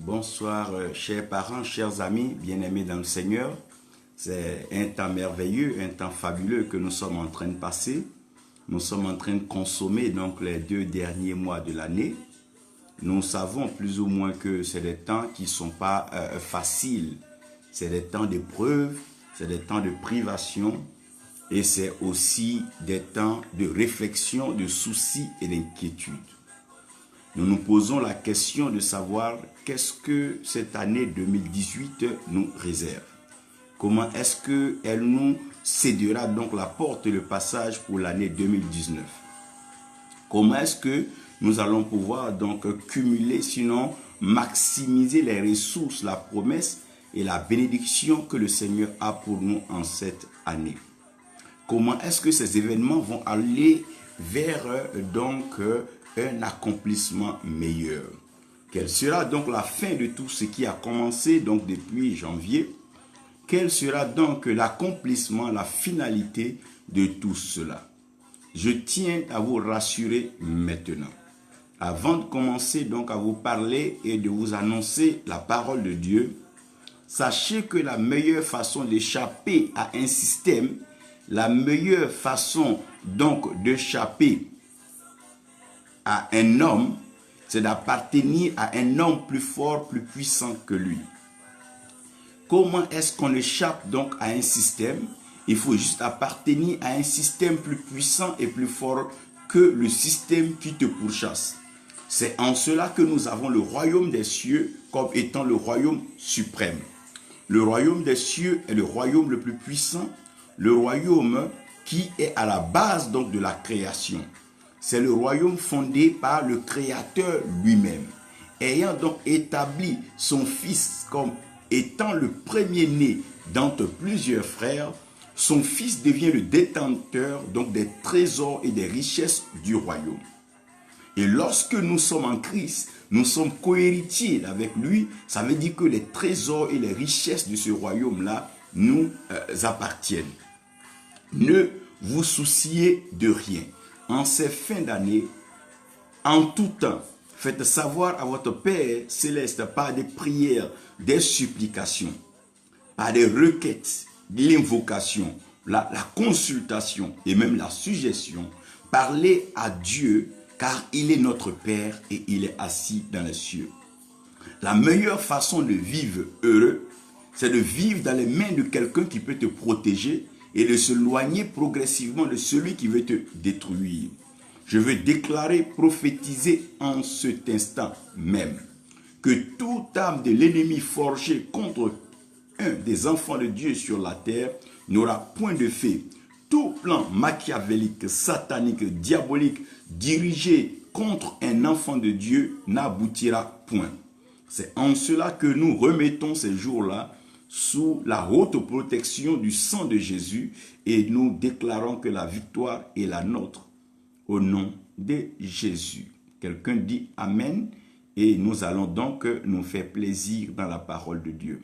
Bonsoir, chers parents, chers amis, bien-aimés dans le Seigneur. C'est un temps merveilleux, un temps fabuleux que nous sommes en train de passer. Nous sommes en train de consommer donc les 2 derniers mois de l'année. Nous savons plus ou moins que c'est des temps qui ne sont pas faciles. C'est des temps d'épreuve, c'est des temps de privation et c'est aussi des temps de réflexion, de soucis et d'inquiétude. Nous nous posons la question de savoir qu'est-ce que cette année 2018 nous réserve. Comment est-ce qu'elle nous cédera donc la porte et le passage pour l'année 2019. Comment est-ce que nous allons pouvoir donc cumuler, sinon maximiser les ressources, la promesse et la bénédiction que le Seigneur a pour nous en cette année. Comment est-ce que ces événements vont aller vers donc un accomplissement meilleur. Quelle sera donc la fin de tout ce qui a commencé donc depuis janvier? Quel sera donc l'accomplissement, la finalité de tout cela? Je tiens à vous rassurer maintenant. Avant de commencer donc à vous parler et de vous annoncer la parole de Dieu, sachez que la meilleure façon d'échapper à un système, la meilleure façon donc d'échapper à un homme, c'est d'appartenir à un homme plus fort, plus puissant que lui. Comment est-ce qu'on échappe donc à un système? Il faut juste appartenir à un système plus puissant et plus fort que le système qui te pourchasse. C'est en cela que nous avons le royaume des cieux comme étant le royaume suprême. Le royaume des cieux est le royaume le plus puissant, le royaume qui est à la base donc de la création. C'est le royaume fondé par le Créateur lui-même. Ayant donc établi son Fils comme étant le premier-né d'entre plusieurs frères, son Fils devient le détenteur donc des trésors et des richesses du royaume. Et lorsque nous sommes en Christ, nous sommes cohéritiers avec lui. Ça veut dire que les trésors et les richesses de ce royaume-là nous appartiennent. Ne vous souciez de rien. En ces fins d'année, en tout temps, faites savoir à votre Père céleste par des prières, des supplications, par des requêtes, l'invocation, la consultation et même la suggestion. Parlez à Dieu car il est notre Père et il est assis dans les cieux. La meilleure façon de vivre heureux, c'est de vivre dans les mains de quelqu'un qui peut te protéger et de s'éloigner progressivement de celui qui veut te détruire. Je veux déclarer, prophétiser en cet instant même que toute âme de l'ennemi forgée contre un des enfants de Dieu sur la terre n'aura point de fait. Tout plan machiavélique, satanique, diabolique, dirigé contre un enfant de Dieu n'aboutira point. C'est en cela que nous remettons ces jours-là sous la haute protection du sang de Jésus et nous déclarons que la victoire est la nôtre au nom de Jésus. Quelqu'un dit Amen et nous allons donc nous faire plaisir dans la parole de Dieu.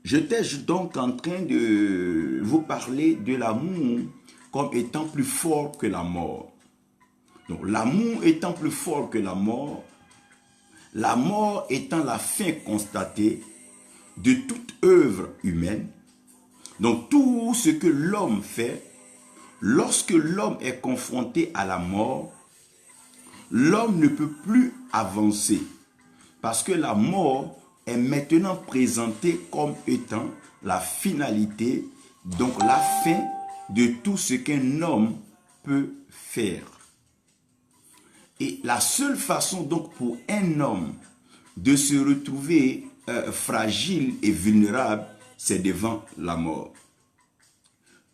J'étais donc en train de vous parler de l'amour comme étant plus fort que la mort. Donc l'amour étant plus fort que la mort étant la fin constatée de toute œuvre humaine. Donc tout ce que l'homme fait, lorsque l'homme est confronté à la mort, l'homme ne peut plus avancer parce que la mort est maintenant présentée comme étant la finalité, donc la fin de tout ce qu'un homme peut faire. Et la seule façon donc pour un homme de se retrouver fragile et vulnérable, c'est devant la mort.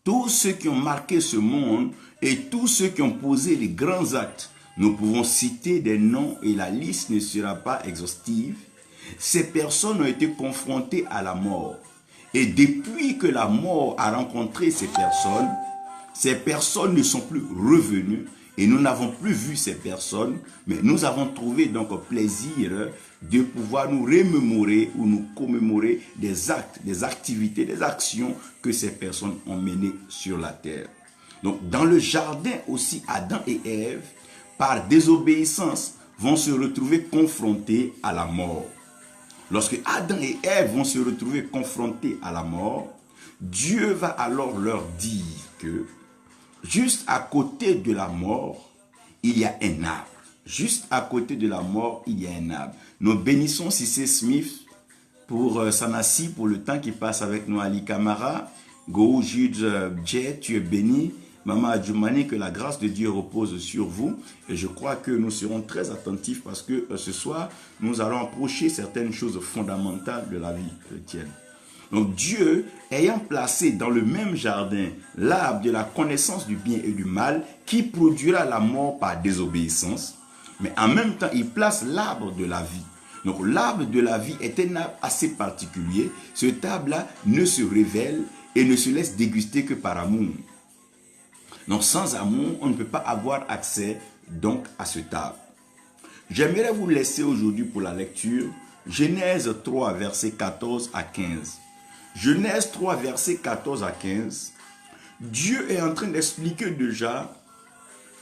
Tous ceux qui ont marqué ce monde et tous ceux qui ont posé les grands actes, nous pouvons citer des noms et la liste ne sera pas exhaustive. Ces personnes ont été confrontées à la mort. Et depuis que la mort a rencontré ces personnes ne sont plus revenues et nous n'avons plus vu ces personnes, mais nous avons trouvé donc plaisir de pouvoir nous remémorer ou nous commémorer des actes, des activités, des actions que ces personnes ont menées sur la terre. Donc dans le jardin aussi, Adam et Ève, par désobéissance, vont se retrouver confrontés à la mort. Lorsque Adam et Ève vont se retrouver confrontés à la mort, Dieu va alors leur dire que juste à côté de la mort, il y a un arbre. Juste à côté de la mort, il y a un arbre. Nous bénissons C.C. Smith pour Sanassi, pour le temps qui passe avec nous, Ali Kamara, Go Jude Dje, tu es béni. Maman Adjoumani, que la grâce de Dieu repose sur vous. Et je crois que nous serons très attentifs parce que ce soir, nous allons approcher certaines choses fondamentales de la vie chrétienne. Donc Dieu, ayant placé dans le même jardin l'arbre de la connaissance du bien et du mal, qui produira la mort par désobéissance, mais en même temps, il place l'arbre de la vie. Donc l'arbre de la vie est un arbre assez particulier. Cet arbre-là ne se révèle et ne se laisse déguster que par amour. Donc sans amour, on ne peut pas avoir accès donc à cet arbre. J'aimerais vous laisser aujourd'hui pour la lecture Genèse 3, versets 14 à 15. Genèse 3, versets 14 à 15. Dieu est en train d'expliquer déjà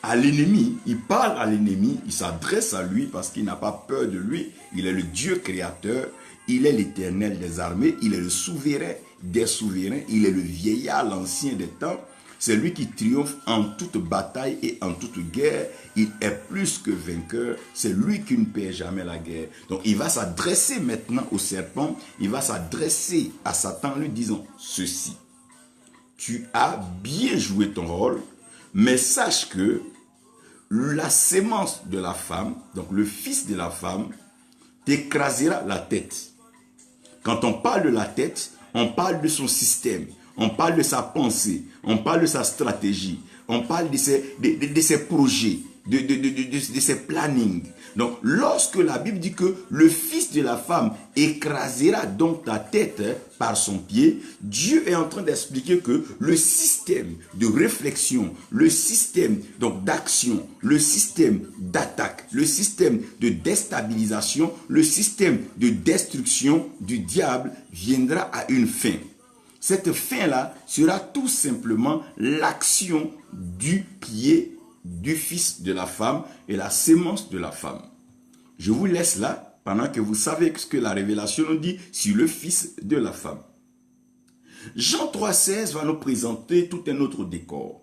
à l'ennemi, il parle à l'ennemi, il s'adresse à lui parce qu'il n'a pas peur de lui. Il est le Dieu créateur, il est l'Éternel des armées, il est le souverain des souverains, il est le vieillard, l'ancien des temps. C'est lui qui triomphe en toute bataille et en toute guerre. Il est plus que vainqueur. C'est lui qui ne perd jamais la guerre. Donc il va s'adresser maintenant au serpent. Il va s'adresser à Satan en lui disant ceci. Tu as bien joué ton rôle, mais sache que la sémence de la femme, donc le fils de la femme, t'écrasera la tête. Quand on parle de la tête, on parle de son système. On parle de sa pensée, on parle de sa stratégie, on parle de ses projets, de ses plannings. Donc, lorsque la Bible dit que le fils de la femme écrasera donc ta tête par son pied, Dieu est en train d'expliquer que le système de réflexion, le système donc d'action, le système d'attaque, le système de déstabilisation, le système de destruction du diable viendra à une fin. Cette fin-là sera tout simplement l'action du pied du fils de la femme et la sémence de la femme. Je vous laisse là pendant que vous savez ce que la révélation nous dit sur le fils de la femme. Jean 3,16 va nous présenter tout un autre décor.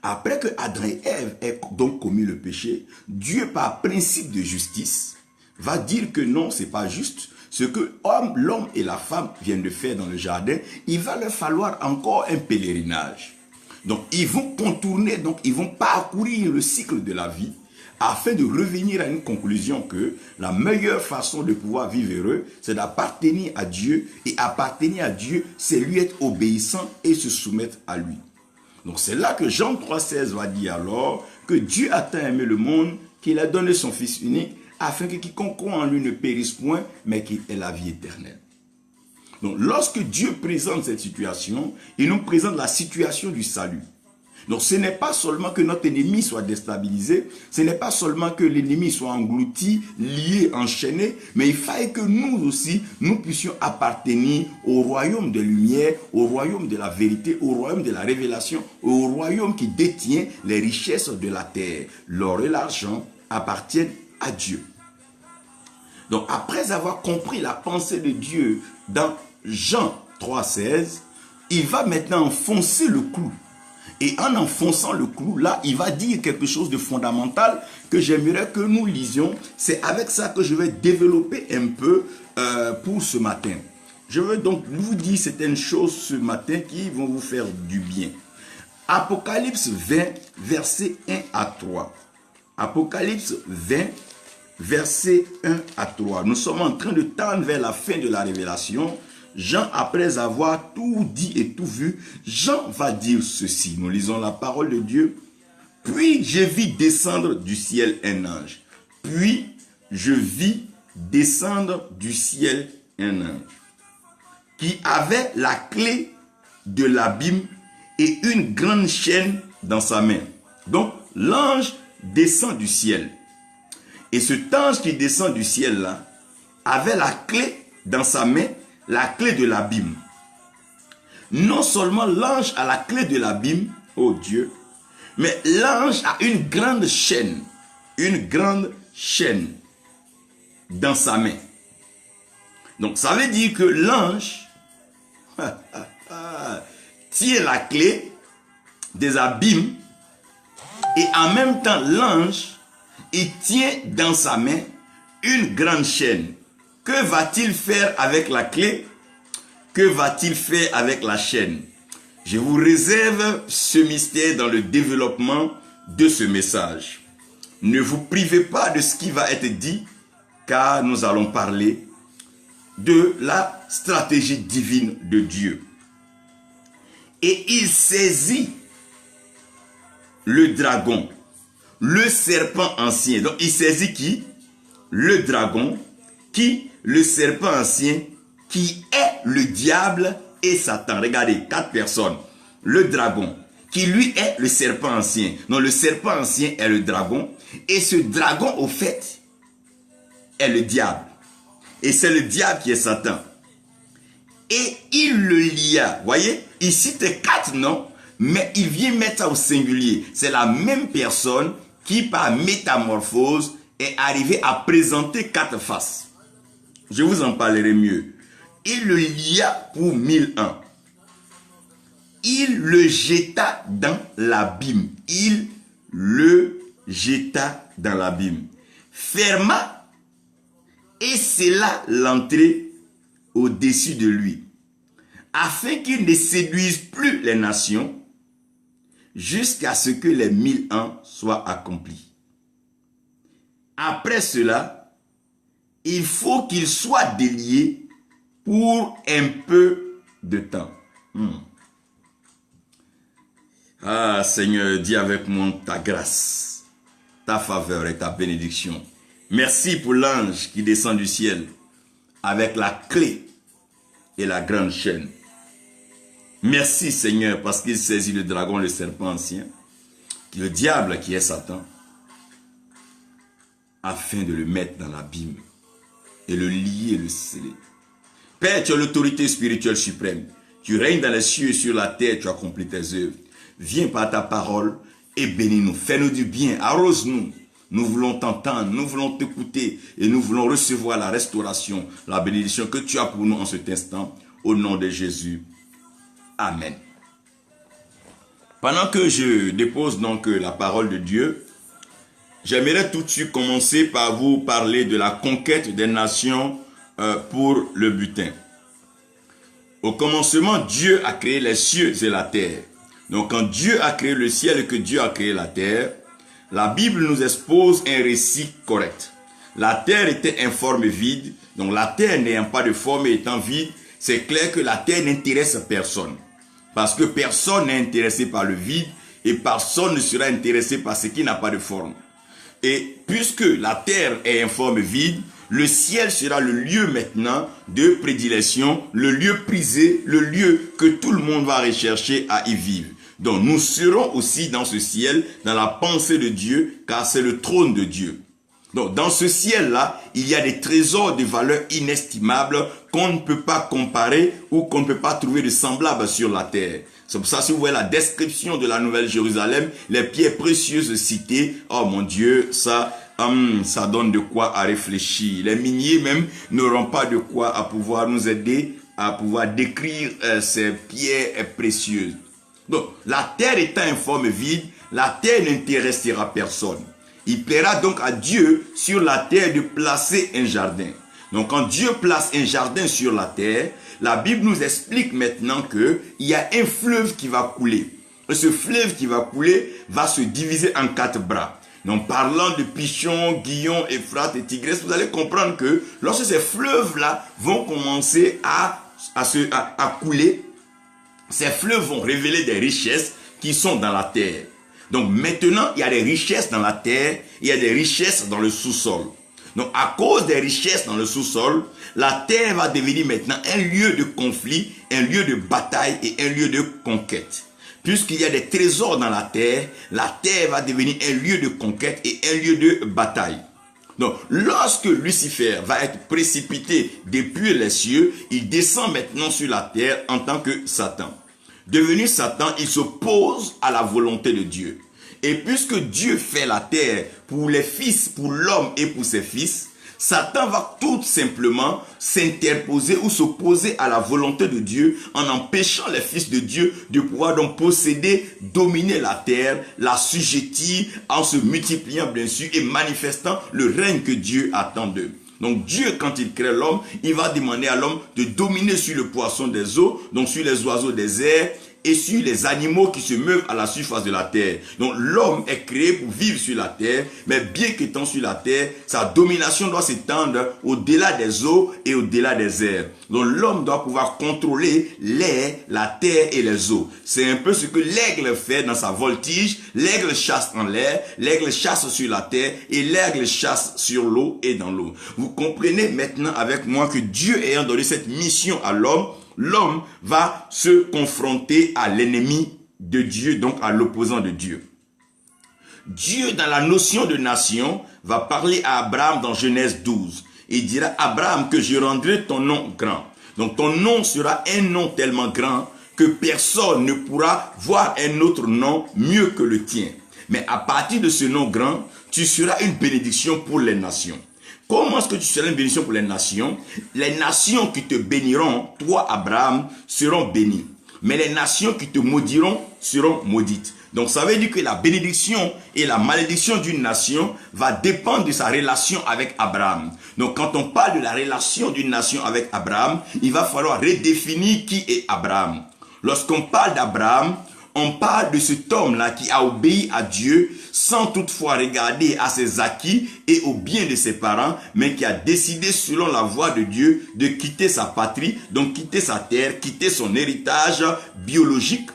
Après que Adam et Ève aient donc commis le péché, Dieu par principe de justice va dire que non, ce n'est pas juste. Ce que l'homme et la femme viennent de faire dans le jardin, il va leur falloir encore un pèlerinage. Donc, ils vont contourner, donc ils vont parcourir le cycle de la vie afin de revenir à une conclusion que la meilleure façon de pouvoir vivre heureux, c'est d'appartenir à Dieu. Et appartenir à Dieu, c'est lui être obéissant et se soumettre à lui. Donc, c'est là que Jean 3,16 va dire alors que Dieu a tant aimé le monde qu'il a donné son Fils unique afin que quiconque croit en lui ne périsse point, mais qu'il ait la vie éternelle. Donc, lorsque Dieu présente cette situation, il nous présente la situation du salut. Donc, ce n'est pas seulement que notre ennemi soit déstabilisé, ce n'est pas seulement que l'ennemi soit englouti, lié, enchaîné, mais il faille que nous aussi, nous puissions appartenir au royaume des lumières, au royaume de la vérité, au royaume de la révélation, au royaume qui détient les richesses de la terre. L'or et l'argent appartiennent à Dieu. Donc après avoir compris la pensée de Dieu dans Jean 3,16, il va maintenant enfoncer le clou. Et en enfonçant le clou, là, il va dire quelque chose de fondamental que j'aimerais que nous lisions. C'est avec ça que je vais développer un peu pour ce matin. Je veux donc vous dire certaines choses ce matin qui vont vous faire du bien. Apocalypse 20, versets 1 à 3. Apocalypse 20, versets 1 à 3. Nous sommes en train de tendre vers la fin de la révélation. Jean, après avoir tout dit et tout vu, Jean va dire ceci. Nous lisons la parole de Dieu. Puis je vis descendre du ciel un ange. Puis je vis descendre du ciel un ange qui avait la clé de l'abîme et une grande chaîne dans sa main. Donc l'ange descend du ciel. Et cet ange qui descend du ciel là avait la clé dans sa main, la clé de l'abîme. Non seulement l'ange a la clé de l'abîme, oh Dieu, mais l'ange a une grande chaîne dans sa main. Donc ça veut dire que l'ange tient la clé des abîmes et en même temps l'ange, il tient dans sa main une grande chaîne. Que va-t-il faire avec la clé? Que va-t-il faire avec la chaîne? Je vous réserve ce mystère dans le développement de ce message. Ne vous privez pas de ce qui va être dit, car nous allons parler de la stratégie divine de Dieu. Et il saisit le dragon, le serpent ancien. Donc il saisit qui? Le dragon, qui? Le serpent ancien, qui est le diable et Satan. Regardez, 4 personnes. Le dragon, qui lui est le serpent ancien. Donc le serpent ancien est le dragon. Et ce dragon, au fait, est le diable. Et c'est le diable qui est Satan. Et il le lia. Voyez, il cite 4 noms, mais il vient mettre ça au singulier. C'est la même personne qui, par métamorphose, est arrivée à présenter 4 faces. Je vous en parlerai mieux. Il le lia pour 1000 ans. Il le jeta dans l'abîme. Il le jeta dans l'abîme. Ferma et scella l'entrée au-dessus de lui, afin qu'il ne séduise plus les nations jusqu'à ce que les 1000 ans soient accomplis. Après cela, il faut qu'il soit délié pour un peu de temps. Ah Seigneur, dis avec moi ta grâce, ta faveur et ta bénédiction. Merci pour l'ange qui descend du ciel avec la clé et la grande chaîne. Merci Seigneur parce qu'il saisit le dragon, le serpent ancien, le diable qui est Satan, afin de le mettre dans l'abîme et le lier et le sceller. Père, tu as l'autorité spirituelle suprême. Tu règnes dans les cieux et sur la terre, tu accomplis tes œuvres. Viens par ta parole et bénis-nous. Fais-nous du bien, arrose-nous. Nous voulons t'entendre, nous voulons t'écouter et nous voulons recevoir la restauration, la bénédiction que tu as pour nous en cet instant. Au nom de Jésus. Amen. Pendant que je dépose donc la parole de Dieu, j'aimerais tout de suite commencer par vous parler de la conquête des nations pour le butin. Au commencement, Dieu a créé les cieux et la terre. Donc quand Dieu a créé le ciel et que Dieu a créé la terre, la Bible nous expose un récit correct. La terre était informe et vide. Donc la terre n'ayant pas de forme et étant vide, c'est clair que la terre n'intéresse personne. Parce que personne n'est intéressé par le vide et personne ne sera intéressé par ce qui n'a pas de forme. Et puisque la terre est informe et vide, le ciel sera le lieu maintenant de prédilection, le lieu prisé, le lieu que tout le monde va rechercher à y vivre. Donc nous serons aussi dans ce ciel, dans la pensée de Dieu, car c'est le trône de Dieu. Donc dans ce ciel-là, il y a des trésors de valeur inestimable qu'on ne peut pas comparer ou qu'on ne peut pas trouver de semblable sur la terre. C'est pour ça, si vous voyez la description de la Nouvelle Jérusalem, les pierres précieuses citées, oh mon Dieu, ça donne de quoi à réfléchir. Les miniers même n'auront pas de quoi à pouvoir nous aider à pouvoir décrire ces pierres précieuses. Donc, la terre étant informe et vide, la terre n'intéressera personne. Il plaira donc à Dieu sur la terre de placer un jardin. Donc quand Dieu place un jardin sur la terre, la Bible nous explique maintenant qu'il y a un fleuve qui va couler. Et ce fleuve qui va couler va se diviser en 4 bras. Donc parlant de Pichon, Guillon, Euphrate et Tigresse, vous allez comprendre que lorsque ces fleuves-là vont commencer à couler, ces fleuves vont révéler des richesses qui sont dans la terre. Donc maintenant, il y a des richesses dans la terre, il y a des richesses dans le sous-sol. Donc à cause des richesses dans le sous-sol, la terre va devenir maintenant un lieu de conflit, un lieu de bataille et un lieu de conquête. Puisqu'il y a des trésors dans la terre va devenir un lieu de conquête et un lieu de bataille. Donc lorsque Lucifer va être précipité depuis les cieux, il descend maintenant sur la terre en tant que Satan. Devenu Satan, il s'oppose à la volonté de Dieu. Et puisque Dieu fait la terre pour les fils, pour l'homme et pour ses fils, Satan va tout simplement s'interposer ou s'opposer à la volonté de Dieu en empêchant les fils de Dieu de pouvoir donc posséder, dominer la terre, la sujettir en se multipliant bien sûr et manifestant le règne que Dieu attend d'eux. Donc Dieu, quand il crée l'homme, il va demander à l'homme de dominer sur le poisson des eaux, donc sur les oiseaux des airs, et sur les animaux qui se meuvent à la surface de la terre. Donc l'homme est créé pour vivre sur la terre, mais bien qu'étant sur la terre, sa domination doit s'étendre au-delà des eaux et au-delà des airs. Donc l'homme doit pouvoir contrôler l'air, la terre et les eaux. C'est un peu ce que l'aigle fait dans sa voltige. L'aigle chasse en l'air, l'aigle chasse sur la terre et l'aigle chasse sur l'eau et dans l'eau. Vous comprenez maintenant avec moi que Dieu ayant donné cette mission à l'homme, l'homme va se confronter à l'ennemi de Dieu, donc à l'opposant de Dieu. Dieu, dans la notion de nation, va parler à Abraham dans Genèse 12. Il dira, Abraham, que je rendrai ton nom grand. Donc ton nom sera un nom tellement grand que personne ne pourra voir un autre nom mieux que le tien. Mais à partir de ce nom grand, tu seras une bénédiction pour les nations. Comment est-ce que tu seras une bénédiction pour les nations? Les nations qui te béniront, toi Abraham, seront bénies. Mais les nations qui te maudiront seront maudites. Donc ça veut dire que la bénédiction et la malédiction d'une nation va dépendre de sa relation avec Abraham. Donc quand on parle de la relation d'une nation avec Abraham, il va falloir redéfinir qui est Abraham. Lorsqu'on parle d'Abraham, on parle de cet homme-là qui a obéi à Dieu sans toutefois regarder à ses acquis et au bien de ses parents, mais qui a décidé selon la voie de Dieu de quitter sa patrie, donc quitter sa terre, quitter son héritage biologique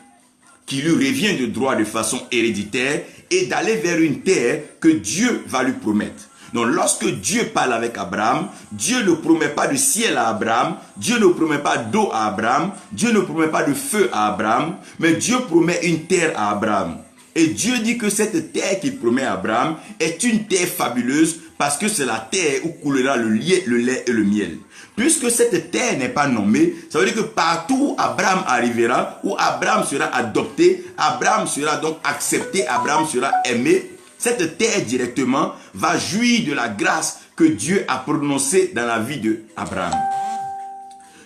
qui lui revient de droit de façon héréditaire et d'aller vers une terre que Dieu va lui promettre. Donc lorsque Dieu parle avec Abraham, Dieu ne promet pas de ciel à Abraham, Dieu ne promet pas d'eau à Abraham, Dieu ne promet pas de feu à Abraham, mais Dieu promet une terre à Abraham. Et Dieu dit que cette terre qu'il promet à Abraham est une terre fabuleuse parce que c'est la terre où coulera le lait et le miel. Puisque cette terre n'est pas nommée, ça veut dire que partout où Abraham arrivera, où Abraham sera adopté, Abraham sera donc accepté, Abraham sera aimé, cette terre directement va jouir de la grâce que Dieu a prononcée dans la vie d'Abraham.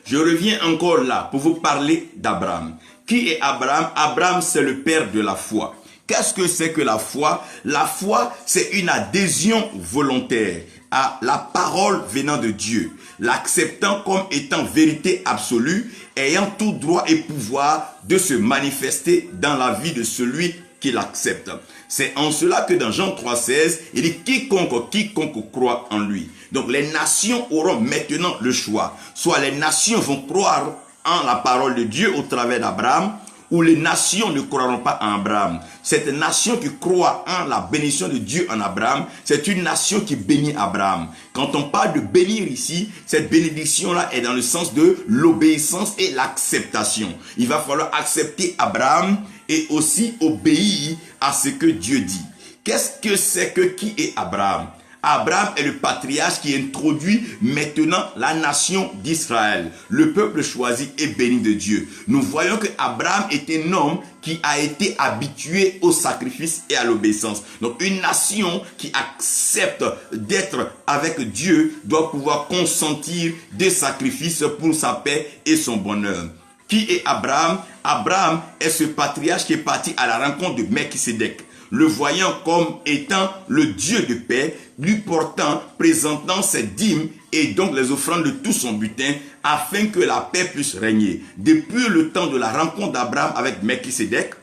Je reviens encore là pour vous parler d'Abraham. Qui est Abraham? Abraham, c'est le père de la foi. Qu'est-ce que c'est que la foi? La foi, c'est une adhésion volontaire à la parole venant de Dieu, l'acceptant comme étant vérité absolue, ayant tout droit et pouvoir de se manifester dans la vie de celui qui l'accepte. C'est en cela que dans Jean 3,16, il dit quiconque croit en lui. Donc les nations auront maintenant le choix. Soit les nations vont croire en la parole de Dieu au travers d'Abraham, ou les nations ne croiront pas en Abraham. Cette nation qui croit en la bénédiction de Dieu en Abraham, c'est une nation qui bénit Abraham. Quand on parle de bénir ici, cette bénédiction-là est dans le sens de l'obéissance et l'acceptation. Il va falloir accepter Abraham et aussi obéir à ce que Dieu dit. Qu'est-ce que c'est que qui est Abraham? Abraham est le patriarche qui introduit maintenant la nation d'Israël, le peuple choisi et béni de Dieu. Nous voyons que Abraham est un homme qui a été habitué au sacrifice et à l'obéissance. Donc une nation qui accepte d'être avec Dieu doit pouvoir consentir des sacrifices pour sa paix et son bonheur. Qui est Abraham? Abraham est ce patriarche qui est parti à la rencontre de Melchisédek, le voyant comme étant le Dieu de paix, lui portant, présentant ses dîmes et donc les offrandes de tout son butin, afin que la paix puisse régner. Depuis le temps de la rencontre d'Abraham avec Melchisédek,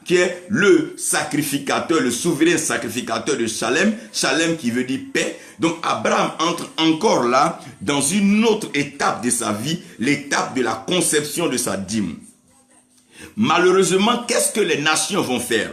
qui est le sacrificateur, le souverain sacrificateur de Salem, Salem qui veut dire paix. Donc Abraham entre encore là, dans une autre étape de sa vie, l'étape de la conception de sa dîme. Malheureusement, qu'est-ce que les nations vont faire?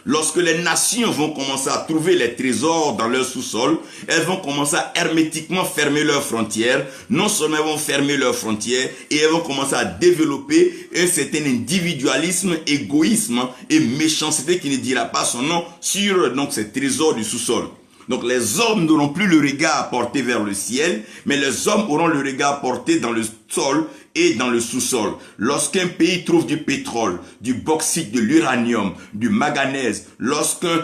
Lorsque les nations vont commencer à trouver les trésors dans leur sous-sol, elles vont commencer à hermétiquement fermer leurs frontières. Non seulement elles vont fermer leurs frontières, et elles vont commencer à développer un certain individualisme, égoïsme et méchanceté qui ne dira pas son nom sur donc ces trésors du sous-sol. Donc les hommes n'auront plus le regard porté vers le ciel, mais les hommes auront le regard porté dans le sol et dans le sous-sol. Lorsqu'un pays trouve du pétrole, du bauxite, de l'uranium, du manganèse, lorsqu'un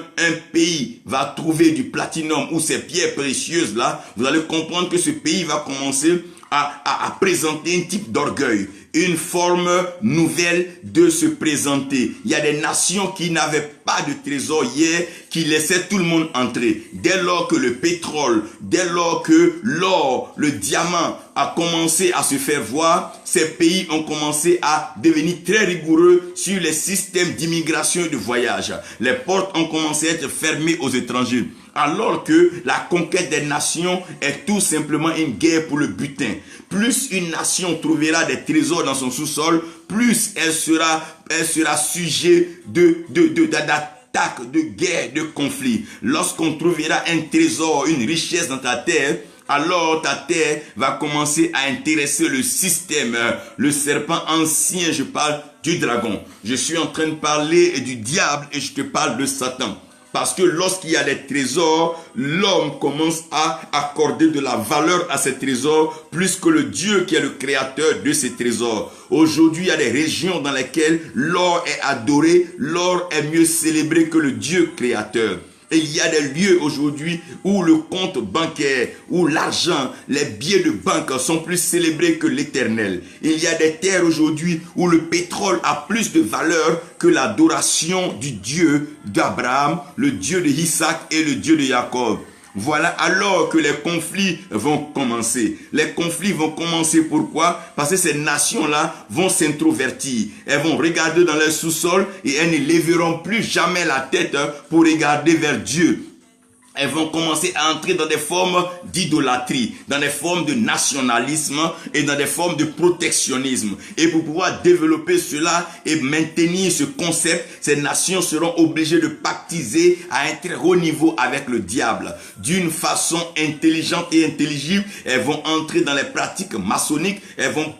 pays va trouver du platinum ou ces pierres précieuses là, vous allez comprendre que ce pays va commencer à présenter un type d'orgueil, une forme nouvelle de se présenter. Il y a des nations qui n'avaient pas de trésor hier, qui laissaient tout le monde entrer. Dès lors que le pétrole, dès lors que l'or, le diamant a commencé à se faire voir, ces pays ont commencé à devenir très rigoureux sur les systèmes d'immigration et de voyage. Les portes ont commencé à être fermées aux étrangers. Alors que la conquête des nations est tout simplement une guerre pour le butin. Plus une nation trouvera des trésors dans son sous-sol, plus elle sera sujet d'attaques, de guerres, de conflits. Lorsqu'on trouvera un trésor, une richesse dans ta terre, alors ta terre va commencer à intéresser le système, le serpent ancien, je parle du dragon. Je suis en train de parler du diable et je te parle de Satan. Parce que lorsqu'il y a des trésors, l'homme commence à accorder de la valeur à ces trésors plus que le Dieu qui est le créateur de ces trésors. Aujourd'hui, il y a des régions dans lesquelles l'or est adoré, l'or est mieux célébré que le Dieu créateur. Et il y a des lieux aujourd'hui où le compte bancaire, où l'argent, les billets de banque sont plus célébrés que l'éternel. Il y a des terres aujourd'hui où le pétrole a plus de valeur que l'adoration du Dieu d'Abraham, le Dieu de Isaac et le Dieu de Jacob. Voilà alors que les conflits vont commencer. Les conflits vont commencer pourquoi? Parce que ces nations-là vont s'introvertir. Elles vont regarder dans leur sous-sol et elles ne lèveront plus jamais la tête pour regarder vers Dieu. Elles vont commencer à entrer dans des formes d'idolâtrie, dans des formes de nationalisme et dans des formes de protectionnisme. Et pour pouvoir développer cela et maintenir ce concept, ces nations seront obligées de pactiser à un très haut niveau avec le diable. D'une façon intelligente et intelligible, elles vont entrer dans les pratiques maçonniques, elles vont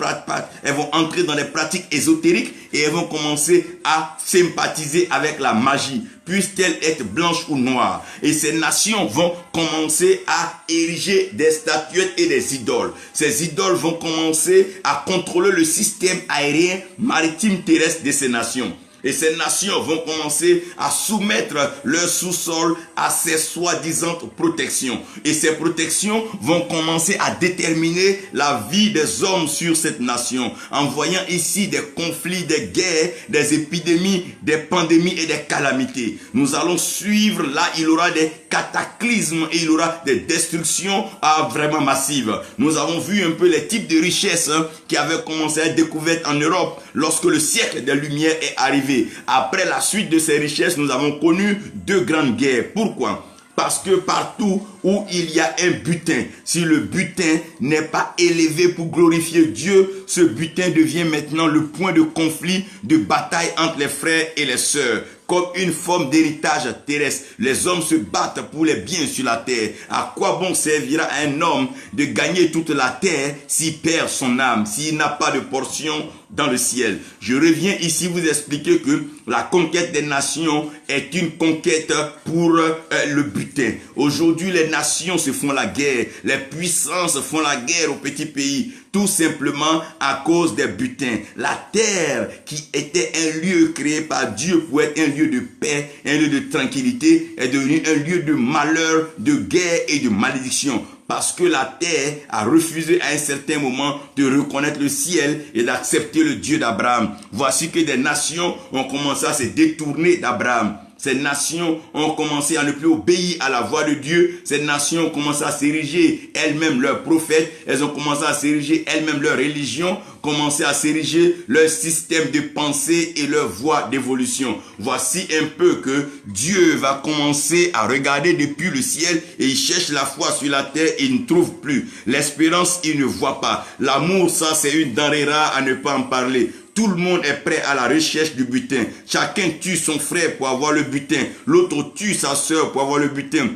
entrer dans les pratiques ésotériques et elles vont commencer à sympathiser avec la magie. Puisse-t-elle être blanche ou noire. Et ces nations vont commencer à ériger des statuettes et des idoles. Ces idoles vont commencer à contrôler le système aérien, maritime, terrestre de ces nations. Et ces nations vont commencer à soumettre leur sous-sol à ces soi-disant protections. Et ces protections vont commencer à déterminer la vie des hommes sur cette nation. En voyant ici des conflits, des guerres, des épidémies, des pandémies et des calamités. Nous allons suivre, là il y aura des cataclysmes et il y aura des destructions vraiment massives. Nous avons vu un peu les types de richesses qui avaient commencé à être découvertes en Europe lorsque le siècle des Lumières est arrivé. Après la suite de ces richesses, nous avons connu deux grandes guerres. Pourquoi? Parce que partout où il y a un butin, si le butin n'est pas élevé pour glorifier Dieu, ce butin devient maintenant le point de conflit, de bataille entre les frères et les sœurs. Comme une forme d'héritage terrestre. Les hommes se battent pour les biens sur la terre. À quoi bon servira à un homme de gagner toute la terre s'il perd son âme, s'il n'a pas de portion dans le ciel? Je reviens ici vous expliquer que la conquête des nations est une conquête pour le butin. Aujourd'hui, les nations se font la guerre. Les puissances font la guerre aux petits pays. Tout simplement à cause des butins. La terre qui était un lieu créé par Dieu pour être un lieu de paix, un lieu de tranquillité, est devenu un lieu de malheur, de guerre et de malédiction. Parce que la terre a refusé à un certain moment de reconnaître le ciel et d'accepter le Dieu d'Abraham. Voici que des nations ont commencé à se détourner d'Abraham. Ces nations ont commencé à ne plus obéir à la voix de Dieu. Ces nations ont commencé à s'ériger elles-mêmes leurs prophètes. Elles ont commencé à s'ériger elles-mêmes leur religion. Commencé à s'ériger leur système de pensée et leur voie d'évolution. Voici un peu que Dieu va commencer à regarder depuis le ciel et il cherche la foi sur la terre et il ne trouve plus. L'espérance, il ne voit pas. L'amour, ça c'est une denrée rare à ne pas en parler. Tout le monde est prêt à la recherche du butin. Chacun tue son frère pour avoir le butin. L'autre tue sa soeur pour avoir le butin.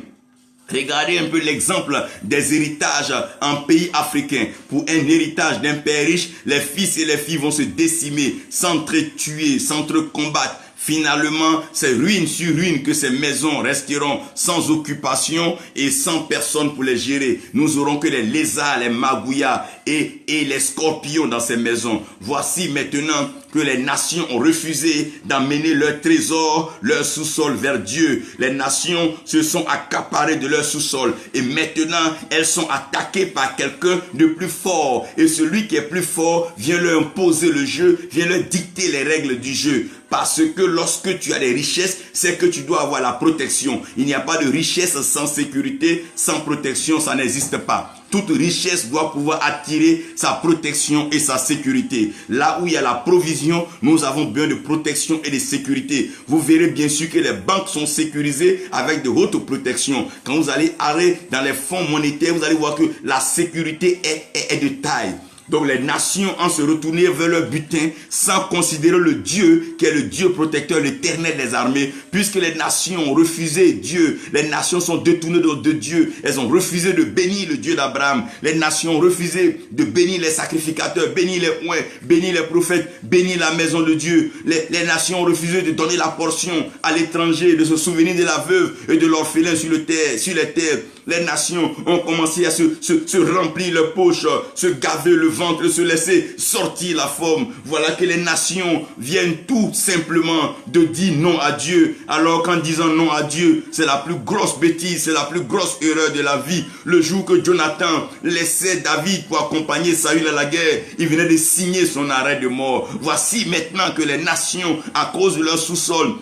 Regardez un peu l'exemple des héritages en pays africains. Pour un héritage d'un père riche, les fils et les filles vont se décimer, s'entretuer, s'entrecombattre, Finalement, c'est ruine sur ruine que ces maisons resteront sans occupation et sans personne pour les gérer. Nous aurons que les lézards, les magouillas et les scorpions dans ces maisons. Voici maintenant que les nations ont refusé d'amener leurs trésors, leur sous-sol vers Dieu. Les nations se sont accaparées de leur sous-sol et maintenant elles sont attaquées par quelqu'un de plus fort. Et celui qui est plus fort vient leur imposer le jeu, vient leur dicter les règles du jeu. Parce que lorsque tu as des richesses, c'est que tu dois avoir la protection. Il n'y a pas de richesse sans sécurité, sans protection, ça n'existe pas. Toute richesse doit pouvoir attirer sa protection et sa sécurité. Là où il y a la provision, nous avons besoin de protection et de sécurité. Vous verrez bien sûr que les banques sont sécurisées avec de hautes protections. Quand vous allez aller dans les fonds monétaires, vous allez voir que la sécurité est de taille. Donc les nations ont se retourné vers leur butin sans considérer le Dieu qui est le Dieu protecteur, l'Éternel des armées. Puisque les nations ont refusé Dieu, les nations sont détournées de Dieu. Elles ont refusé de bénir le Dieu d'Abraham. Les nations ont refusé de bénir les sacrificateurs, bénir les oints, bénir les prophètes, bénir la maison de Dieu. Les nations ont refusé de donner la portion à l'étranger, de se souvenir de la veuve et de l'orphelin sur les terres. Les nations ont commencé à se remplir leurs poches, se gaver le ventre, se laisser sortir la forme. Voilà que les nations viennent tout simplement de dire non à Dieu. Alors qu'en disant non à Dieu, c'est la plus grosse bêtise, c'est la plus grosse erreur de la vie. Le jour que Jonathan laissait David pour accompagner Saül à la guerre, il venait de signer son arrêt de mort. Voici maintenant que les nations, à cause de leur sous-sol,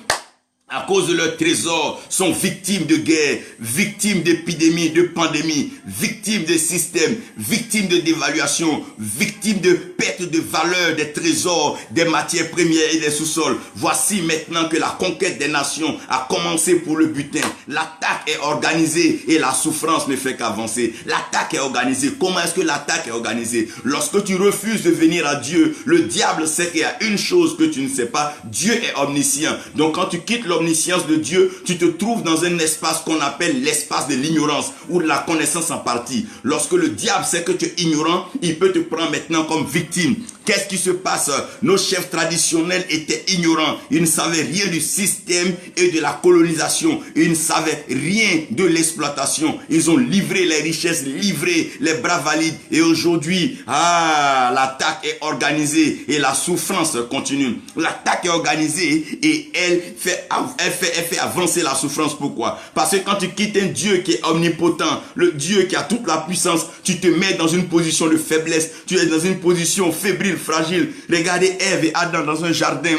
à cause de leurs trésors, sont victimes de guerre, victimes d'épidémies, de pandémies, victimes de systèmes, victimes de dévaluation, victimes de perte de valeur des trésors, des matières premières et des sous-sols. Voici maintenant que la conquête des nations a commencé pour le butin. L'attaque est organisée et la souffrance ne fait qu'avancer. L'attaque est organisée. Comment est-ce que l'attaque est organisée? Lorsque tu refuses de venir à Dieu, le diable sait qu'il y a une chose que tu ne sais pas. Dieu est omniscient. Donc quand tu quittes l'omniscience de Dieu, tu te trouves dans un espace qu'on appelle l'espace de l'ignorance ou de la connaissance en partie. Lorsque le diable sait que tu es ignorant, il peut te prendre maintenant comme victime. Qu'est-ce qui se passe? Nos chefs traditionnels étaient ignorants. Ils ne savaient rien du système et de la colonisation. Ils ne savaient rien de l'exploitation. Ils ont livré les richesses, livré les bras valides. Et aujourd'hui, l'attaque est organisée et la souffrance continue. L'attaque est organisée et elle fait avancer la souffrance. Pourquoi? Parce que quand tu quittes un Dieu qui est omnipotent, le Dieu qui a toute la puissance, tu te mets dans une position de faiblesse. Tu es dans une position fébrile, fragile. Regardez Ève et Adam dans un jardin.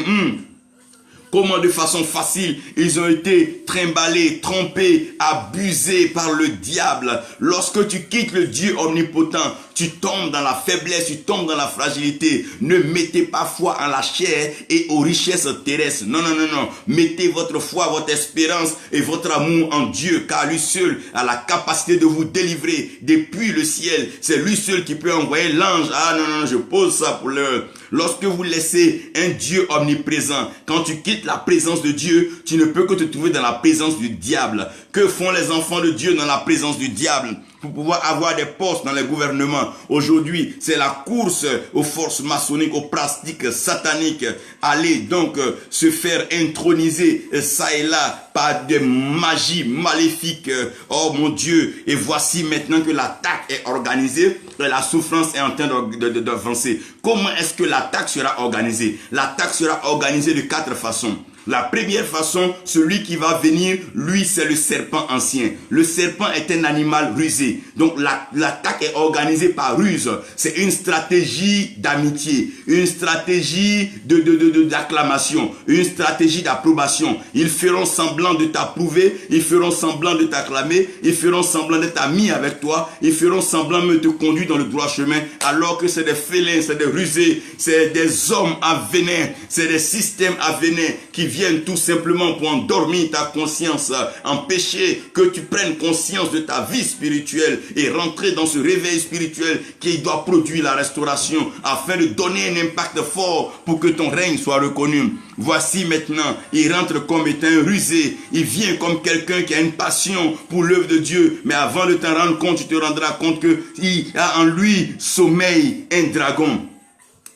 Comment de façon facile ils ont été trimballés, trompés, abusés par le diable. Lorsque tu quittes le Dieu omnipotent, tu tombes dans la faiblesse, tu tombes dans la fragilité. Ne mettez pas foi en la chair et aux richesses terrestres. Non, non, non, non. Mettez votre foi, votre espérance et votre amour en Dieu, car lui seul a la capacité de vous délivrer depuis le ciel. C'est lui seul qui peut envoyer l'ange. Ah non, non, je pose ça pour l'heure. Lorsque vous laissez un Dieu omniprésent, quand tu quittes la présence de Dieu, tu ne peux que te trouver dans la présence du diable. Que font les enfants de Dieu dans la présence du diable? Pour pouvoir avoir des postes dans les gouvernements. Aujourd'hui, c'est la course aux forces maçonniques, aux pratiques sataniques. Aller donc se faire introniser ça et là par des magies maléfiques. Oh mon Dieu! Et voici maintenant que l'attaque est organisée et la souffrance est en train d'avancer. Comment est-ce que l'attaque sera organisée? L'attaque sera organisée de 4 façons. La première façon, celui qui va venir, lui, c'est le serpent ancien. Le serpent est un animal rusé. Donc, l'attaque est organisée par ruse. C'est une stratégie d'amitié, une stratégie d'acclamation, une stratégie d'approbation. Ils feront semblant de t'approuver, ils feront semblant de t'acclamer, ils feront semblant d'être amis avec toi, ils feront semblant de te conduire dans le droit chemin, alors que c'est des félins, c'est des rusés, c'est des hommes à venin, c'est des systèmes à venin qui viennent tout simplement pour endormir ta conscience, empêcher que tu prennes conscience de ta vie spirituelle et rentrer dans ce réveil spirituel qui doit produire la restauration afin de donner un impact fort pour que ton règne soit reconnu. Voici maintenant, il rentre comme étant un rusé, il vient comme quelqu'un qui a une passion pour l'œuvre de Dieu, mais avant de t'en rendre compte, tu te rendras compte qu'il a en lui sommeil un dragon.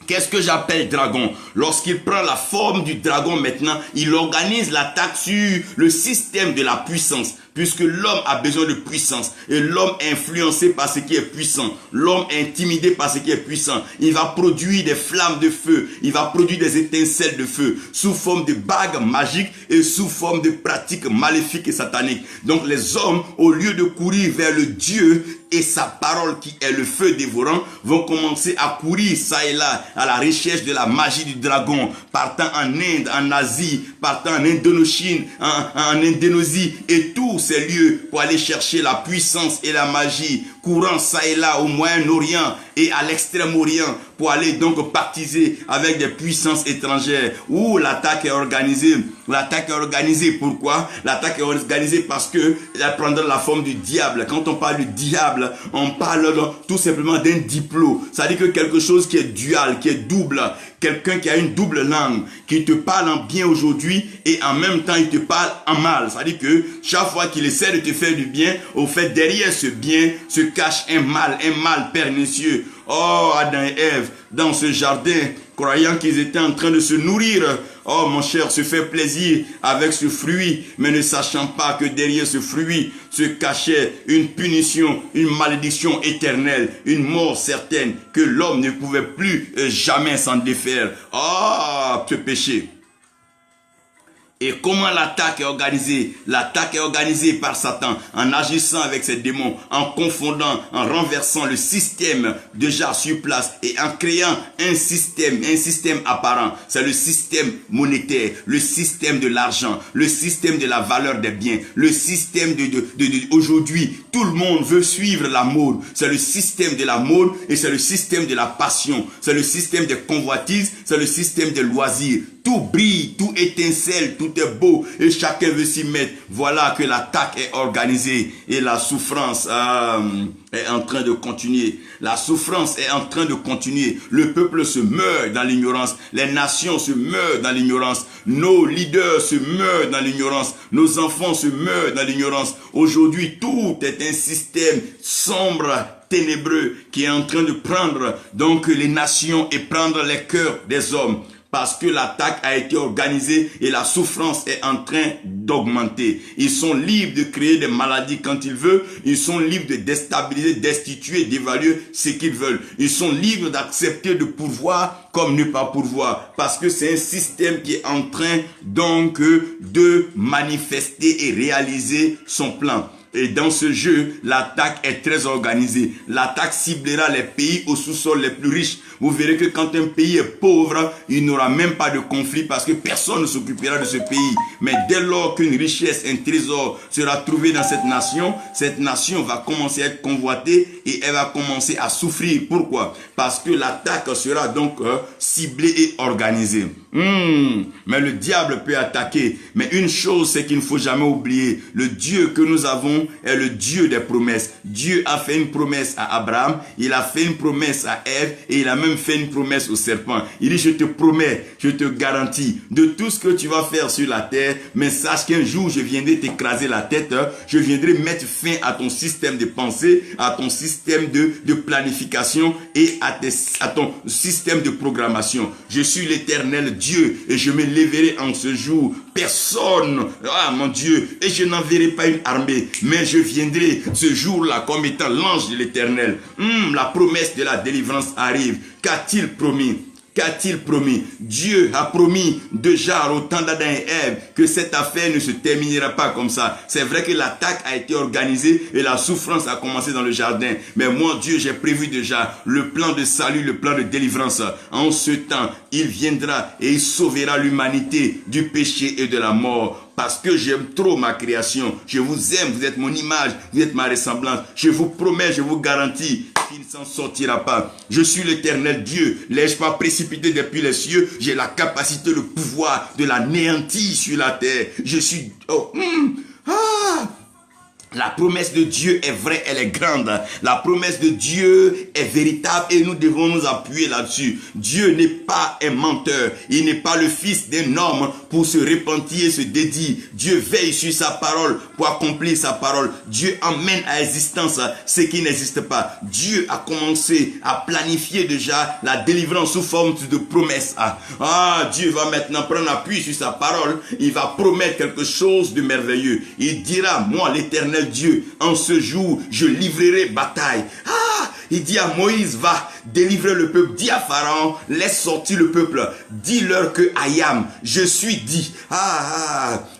Qu'est-ce que j'appelle dragon? Lorsqu'il prend la forme du dragon maintenant, il organise l'attaque sur le système de la puissance. Puisque l'homme a besoin de puissance. Et l'homme est influencé par ce qui est puissant. L'homme est intimidé par ce qui est puissant. Il va produire des flammes de feu. Il va produire des étincelles de feu. Sous forme de bagues magiques et sous forme de pratiques maléfiques et sataniques. Donc les hommes, au lieu de courir vers le Dieu et sa parole qui est le feu dévorant, vont commencer à courir ça et là à la recherche de la magie du dragon. Partant en Inde, en Asie, partant en Indochine, en Indonésie et tous ces lieux pour aller chercher la puissance et la magie, courant ça et là au Moyen-Orient et à l'Extrême-Orient pour aller donc pactiser avec des puissances étrangères où l'attaque est organisée. L'attaque est organisée, pourquoi? L'attaque est organisée parce que elle prendra la forme du diable. Quand on parle du diable, on parle tout simplement d'un diplôme. C'est-à-dire que quelque chose qui est dual, qui est double. Quelqu'un qui a une double langue, qui te parle en bien aujourd'hui et en même temps il te parle en mal. C'est-à-dire que chaque fois qu'il essaie de te faire du bien, au fait derrière ce bien se cache un mal pernicieux. Oh, Adam et Ève, dans ce jardin, croyant qu'ils étaient en train de se nourrir, oh mon cher, se fait plaisir avec ce fruit, mais ne sachant pas que derrière ce fruit se cachait une punition, une malédiction éternelle, une mort certaine que l'homme ne pouvait plus jamais s'en défaire. Oh, ce péché. Et comment l'attaque est organisée? L'attaque est organisée par Satan en agissant avec ses démons, en confondant, en renversant le système déjà sur place et en créant un système apparent. C'est le système monétaire, le système de l'argent, le système de la valeur des biens, le système aujourd'hui, tout le monde veut suivre la mode. C'est le système de la mode et c'est le système de la passion. C'est le système des convoitises, c'est le système des loisirs. Tout brille, tout étincelle, tout est beau et chacun veut s'y mettre. Voilà que l'attaque est organisée et la souffrance est en train de continuer. La souffrance est en train de continuer. Le peuple se meurt dans l'ignorance. Les nations se meurent dans l'ignorance. Nos leaders se meurent dans l'ignorance. Nos enfants se meurent dans l'ignorance. Aujourd'hui, tout est un système sombre, ténébreux qui est en train de prendre donc les nations et prendre les cœurs des hommes. Parce que l'attaque a été organisée et la souffrance est en train d'augmenter. Ils sont libres de créer des maladies quand ils veulent. Ils sont libres de déstabiliser, destituer, d'évaluer ce qu'ils veulent. Ils sont libres d'accepter de pourvoir comme ne pas pourvoir. Parce que c'est un système qui est en train donc de manifester et réaliser son plan. Et dans ce jeu, l'attaque est très organisée. L'attaque ciblera les pays au sous-sol les plus riches. Vous verrez que quand un pays est pauvre, il n'aura même pas de conflit parce que personne ne s'occupera de ce pays. Mais dès lors qu'une richesse, un trésor sera trouvé dans cette nation va commencer à être convoitée et elle va commencer à souffrir. Pourquoi? Parce que l'attaque sera donc ciblée et organisée. Mais le diable peut attaquer. Mais une chose, c'est qu'il ne faut jamais oublier. Le Dieu que nous avons est le Dieu des promesses. Dieu a fait une promesse à Abraham, il a fait une promesse à Ève et il a même fait une promesse au serpent. Il dit, je te promets, je te garantis de tout ce que tu vas faire sur la terre, mais sache qu'un jour je viendrai t'écraser la tête, je viendrai mettre fin à ton système de pensée, à ton système de planification et à ton système de programmation. Je suis l'Éternel Dieu et je me lèverai en ce jour. Personne, mon Dieu, et je n'enverrai pas une armée, mais je viendrai ce jour-là comme étant l'ange de l'Éternel. La promesse de la délivrance arrive. Qu'a-t-il promis? Qu'a-t-il promis? Dieu a promis déjà au temps d'Adam et Ève que cette affaire ne se terminera pas comme ça. C'est vrai que l'attaque a été organisée et la souffrance a commencé dans le jardin. Mais moi, Dieu, j'ai prévu déjà le plan de salut, le plan de délivrance. En ce temps, il viendra et il sauvera l'humanité du péché et de la mort. Parce que j'aime trop ma création. Je vous aime, vous êtes mon image, vous êtes ma ressemblance. Je vous promets, je vous garantis qu'il ne s'en sortira pas. Je suis l'Éternel Dieu. L'ai-je pas précipité depuis les cieux? J'ai la capacité, le pouvoir de l'anéantir sur la terre. Je suis... La promesse de Dieu est vraie, elle est grande. La promesse de Dieu est véritable et nous devons nous appuyer là-dessus. Dieu n'est pas un menteur. Il n'est pas le fils d'un homme pour se repentir et se dédier. Dieu veille sur sa parole pour accomplir sa parole. Dieu emmène à existence ce qui n'existe pas. Dieu a commencé à planifier déjà la délivrance sous forme de promesse. Dieu va maintenant prendre appui sur sa parole. Il va promettre quelque chose de merveilleux. Il dira, moi l'Éternel Dieu, en ce jour, je livrerai bataille. Il dit à Moïse, va délivrer le peuple. Dis à Pharaon, laisse sortir le peuple. Dis-leur que Ayam, je suis dit.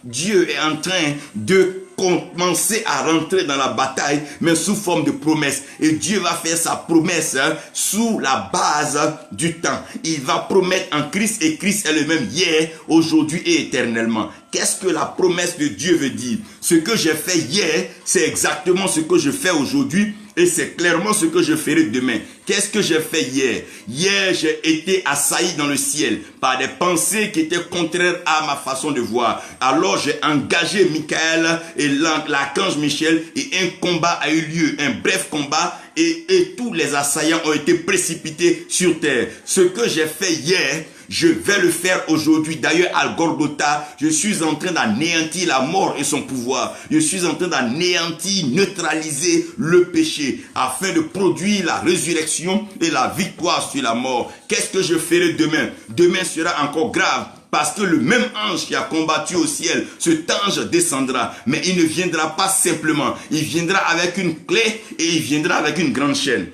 Dieu est en train de commencer à rentrer dans la bataille, mais sous forme de promesse. Et Dieu va faire sa promesse sous la base du temps. Il va promettre en Christ, et Christ est le même hier, aujourd'hui et éternellement. Qu'est-ce que la promesse de Dieu veut dire? Ce que j'ai fait hier, c'est exactement ce que je fais aujourd'hui, et c'est clairement ce que je ferai demain. Qu'est-ce que j'ai fait hier? Hier, j'ai été assailli dans le ciel par des pensées qui étaient contraires à ma façon de voir. Alors, j'ai engagé Michael et l'archange Michel et un combat a eu lieu, un bref combat, et tous les assaillants ont été précipités sur terre. Ce que j'ai fait hier, je vais le faire aujourd'hui. D'ailleurs, à Golgotha, je suis en train d'anéantir la mort et son pouvoir. Je suis en train d'anéantir, neutraliser le péché afin de produire la résurrection et la victoire sur la mort. Qu'est-ce que je ferai demain? Demain sera encore grave. Parce que le même ange qui a combattu au ciel, cet ange descendra. Mais il ne viendra pas simplement. Il viendra avec une clé et il viendra avec une grande chaîne.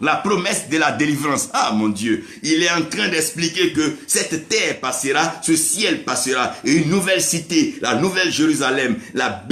La promesse de la délivrance. Mon Dieu. Il est en train d'expliquer que cette terre passera, ce ciel passera. Et une nouvelle cité, la nouvelle Jérusalem, la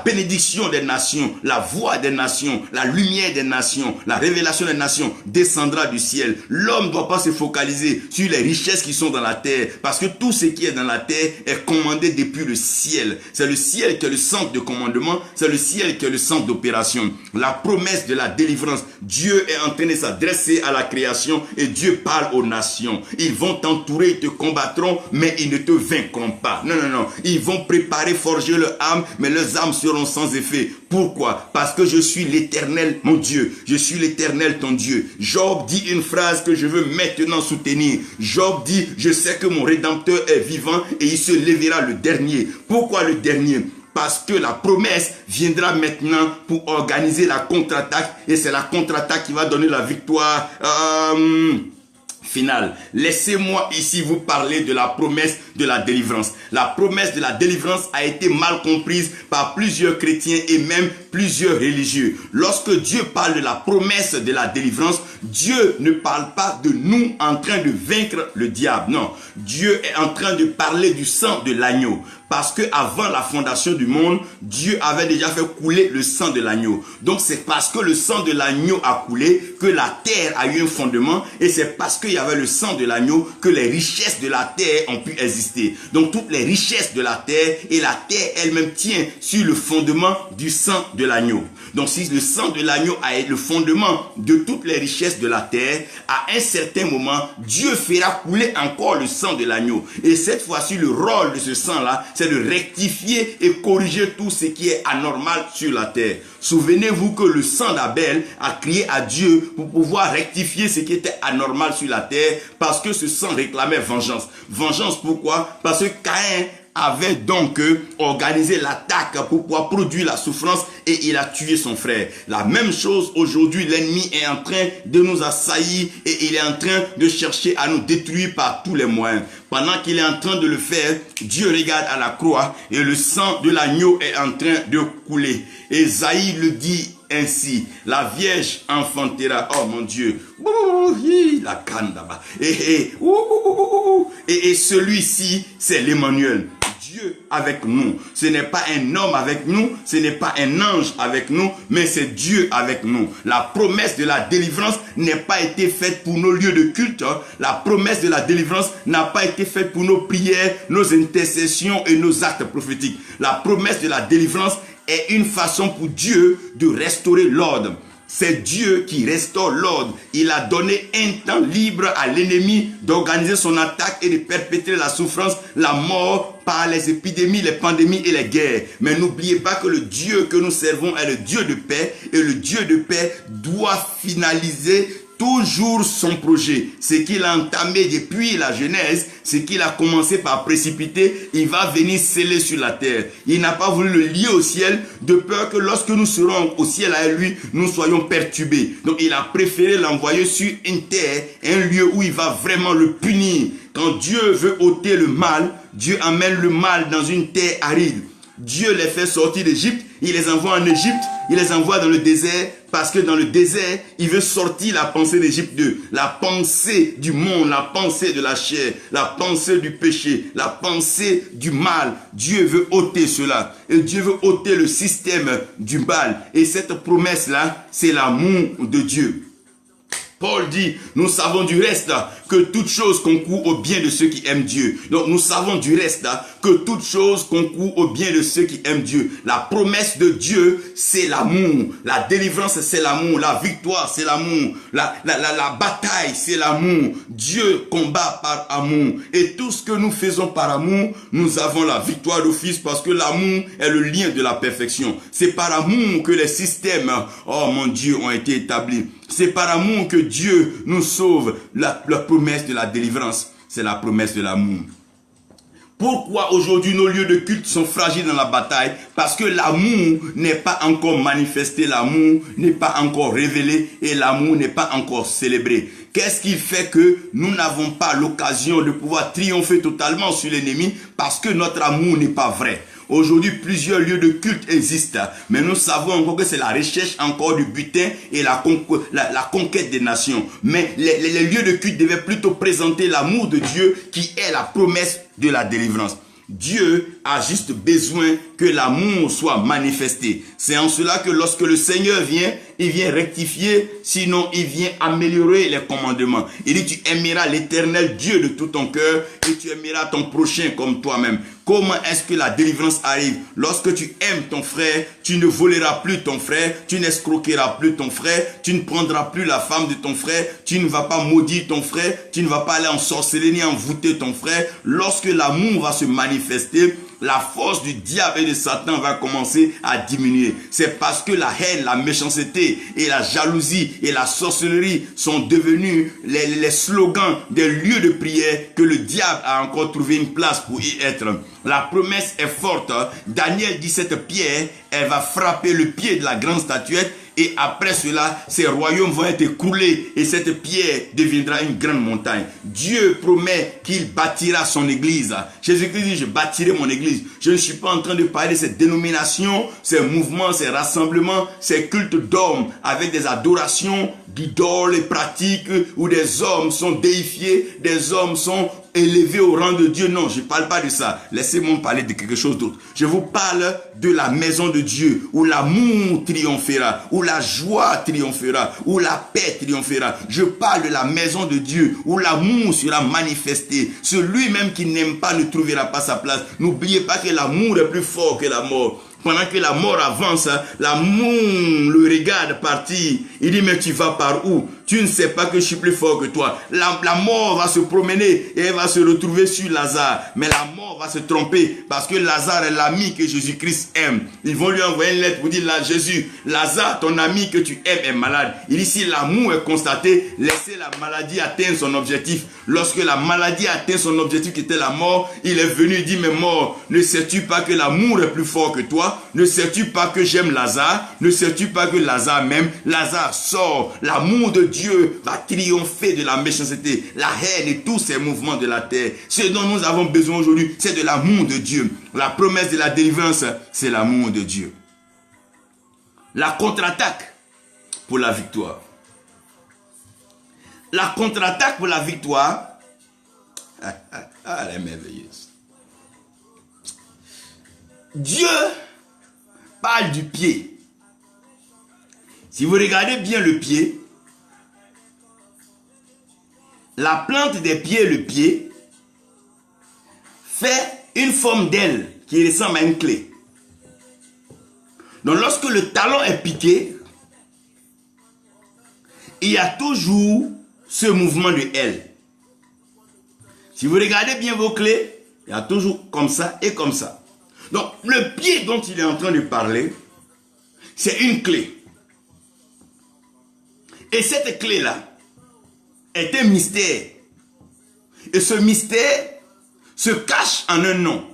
bénédiction des nations, la voix des nations, la lumière des nations, la révélation des nations descendra du ciel. L'homme ne doit pas se focaliser sur les richesses qui sont dans la terre. Parce que tout ce qui est dans la terre est commandé depuis le ciel. C'est le ciel qui est le centre de commandement. C'est le ciel qui est le centre d'opération. La promesse de la délivrance. Dieu est en train de s'adresser à la création et Dieu parle aux nations. Ils vont t'entourer, ils te combattront, mais ils ne te vaincront pas. Non, non, non. Ils vont préparer, forger leur âme, mais leurs âmes seront sans effet. Pourquoi? Parce que je suis l'Éternel, mon Dieu. Je suis l'Éternel, ton Dieu. Job dit une phrase que je veux maintenant soutenir. Job dit, je sais que mon Rédempteur est vivant et il se lèvera le dernier. Pourquoi le dernier? Parce que la promesse viendra maintenant pour organiser la contre-attaque et c'est la contre-attaque qui va donner la victoire finale. Laissez-moi ici vous parler de la promesse de la délivrance. La promesse de la délivrance a été mal comprise par plusieurs chrétiens et même plusieurs religieux. Lorsque Dieu parle de la promesse de la délivrance, Dieu ne parle pas de nous en train de vaincre le diable. Non, Dieu est en train de parler du sang de l'agneau. Parce que avant la fondation du monde, Dieu avait déjà fait couler le sang de l'agneau. Donc c'est parce que le sang de l'agneau a coulé que la terre a eu un fondement. Et c'est parce qu'il y avait le sang de l'agneau que les richesses de la terre ont pu exister. Donc toutes les richesses de la terre et la terre elle-même tient sur le fondement du sang de l'agneau. Donc si le sang de l'agneau a le fondement de toutes les richesses de la terre, à un certain moment, Dieu fera couler encore le sang de l'agneau. Et cette fois-ci, le rôle de ce sang-là, c'est de rectifier et corriger tout ce qui est anormal sur la terre. Souvenez-vous que le sang d'Abel a crié à Dieu pour pouvoir rectifier ce qui était anormal sur la terre parce que ce sang réclamait vengeance. Vengeance pourquoi? Parce que Caïn avait donc organisé l'attaque pour pouvoir produire la souffrance et il a tué son frère. La même chose aujourd'hui, l'ennemi est en train de nous assaillir et il est en train de chercher à nous détruire par tous les moyens. Pendant qu'il est en train de le faire, Dieu regarde à la croix et le sang de l'agneau est en train de couler. Ésaïe le dit ainsi, la Vierge enfantera, oh mon Dieu, la canne là-bas, et celui-ci c'est l'Emmanuel. Dieu avec nous. Ce n'est pas un homme avec nous, ce n'est pas un ange avec nous, mais c'est Dieu avec nous. La promesse de la délivrance n'a pas été faite pour nos lieux de culte. La promesse de la délivrance n'a pas été faite pour nos prières, nos intercessions et nos actes prophétiques. La promesse de la délivrance est une façon pour Dieu de restaurer l'ordre. C'est Dieu qui restaure l'ordre. Il a donné un temps libre à l'ennemi d'organiser son attaque et de perpétrer la souffrance, la mort par les épidémies, les pandémies et les guerres. Mais n'oubliez pas que le Dieu que nous servons est le Dieu de paix, et le Dieu de paix doit finaliser toujours son projet. Ce qu'il a entamé depuis la Genèse, ce qu'il a commencé par précipiter, il va venir sceller sur la terre. Il n'a pas voulu le lier au ciel, de peur que lorsque nous serons au ciel avec lui, nous soyons perturbés. Donc il a préféré l'envoyer sur une terre, un lieu où il va vraiment le punir. Quand Dieu veut ôter le mal, Dieu amène le mal dans une terre aride. Dieu les fait sortir d'Égypte, il les envoie en Égypte, il les envoie dans le désert, parce que dans le désert, il veut sortir la pensée d'Égypte d'eux, la pensée du monde, la pensée de la chair, la pensée du péché, la pensée du mal. Dieu veut ôter cela, et Dieu veut ôter le système du mal. Et cette promesse-là, c'est l'amour de Dieu. Paul dit, nous savons du reste que toute chose concourt au bien de ceux qui aiment Dieu. Donc nous savons du reste que toute chose concourt au bien de ceux qui aiment Dieu. La promesse de Dieu, c'est l'amour. La délivrance, c'est l'amour. La victoire, c'est l'amour. La bataille, c'est l'amour. Dieu combat par amour. Et tout ce que nous faisons par amour, nous avons la victoire d'office parce que l'amour est le lien de la perfection. C'est par amour que les systèmes, oh mon Dieu, ont été établis. C'est par amour que Dieu nous sauve. La promesse de la délivrance, c'est la promesse de l'amour. Pourquoi aujourd'hui nos lieux de culte sont fragiles dans la bataille? Parce que l'amour n'est pas encore manifesté, l'amour n'est pas encore révélé et l'amour n'est pas encore célébré. Qu'est-ce qui fait que nous n'avons pas l'occasion de pouvoir triompher totalement sur l'ennemi? Parce que notre amour n'est pas vrai. Aujourd'hui, plusieurs lieux de culte existent, mais nous savons encore que c'est la recherche encore du butin et la conquête des nations. Mais les lieux de culte devaient plutôt présenter l'amour de Dieu qui est la promesse de la délivrance. Dieu a juste besoin que l'amour soit manifesté. C'est en cela que lorsque le Seigneur vient, il vient rectifier, sinon il vient améliorer les commandements. Il dit, tu aimeras l'Éternel Dieu de tout ton cœur et tu aimeras ton prochain comme toi-même. Comment est-ce que la délivrance arrive? Lorsque tu aimes ton frère, tu ne voleras plus ton frère, tu n'escroqueras plus ton frère, tu ne prendras plus la femme de ton frère, tu ne vas pas maudire ton frère, tu ne vas pas aller en sorcellerie ni envoûter ton frère. Lorsque l'amour va se manifester, la force du diable et de Satan va commencer à diminuer. C'est parce que la haine, la méchanceté et la jalousie et la sorcellerie sont devenus les slogans des lieux de prière que le diable a encore trouvé une place pour y être. La promesse est forte. Daniel dit cette pierre, elle va frapper le pied de la grande statuette et après cela, ces royaumes vont être écroulés et cette pierre deviendra une grande montagne. Dieu promet qu'il bâtira son église. Jésus-Christ dit, je bâtirai mon église. Je ne suis pas en train de parler de ces dénominations, ces mouvements, ces rassemblements, ces cultes d'hommes avec des adorations d'idoles et pratiques où des hommes sont déifiés, des hommes sont élevés au rang de Dieu. Non, je ne parle pas de ça. Laissez-moi parler de quelque chose d'autre. Je vous parle de la maison de Dieu où l'amour triomphera, où la joie triomphera, où la paix triomphera. Je parle de la maison de Dieu où l'amour sera manifesté. Celui-même qui n'aime pas ne trouvera pas sa place. N'oubliez pas que l'amour est plus fort que la mort. Pendant que la mort avance, l'amour le regarde partir. Il dit, mais tu vas par où? Tu ne sais pas que je suis plus fort que toi. La mort va se promener et elle va se retrouver sur Lazare. Mais la mort va se tromper parce que Lazare est l'ami que Jésus-Christ aime. Ils vont lui envoyer une lettre pour dire, là, Jésus, Lazare, ton ami que tu aimes est malade. Il dit, si l'amour est constaté, laissez la maladie atteindre son objectif. Lorsque la maladie atteint son objectif qui était la mort, il est venu, il dit, mais mort, ne sais-tu pas que l'amour est plus fort que toi? Ne sais-tu pas que j'aime Lazare? Ne sais-tu pas que Lazare m'aime? Lazare sort. L'amour de Dieu va triompher de la méchanceté, la haine et tous ces mouvements de la terre. Ce dont nous avons besoin aujourd'hui, c'est de l'amour de Dieu. La promesse de la délivrance, c'est l'amour de Dieu. La contre-attaque pour la victoire. La contre-attaque pour la victoire, elle est merveilleuse. Dieu parle du pied. Si vous regardez bien le pied, la plante des pieds, le pied, fait une forme d'aile qui ressemble à une clé. Donc lorsque le talon est piqué, il y a toujours ce mouvement de L. Si vous regardez bien vos clés, il y a toujours comme ça et comme ça. Donc, le pied dont il est en train de parler, c'est une clé. Et cette clé-là est un mystère. Et ce mystère se cache en un nom.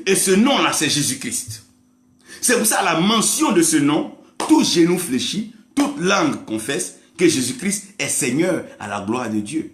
Et ce nom-là, c'est Jésus-Christ. C'est pour ça la mention de ce nom, tout genou fléchit, toute langue confesse que Jésus-Christ est Seigneur à la gloire de Dieu.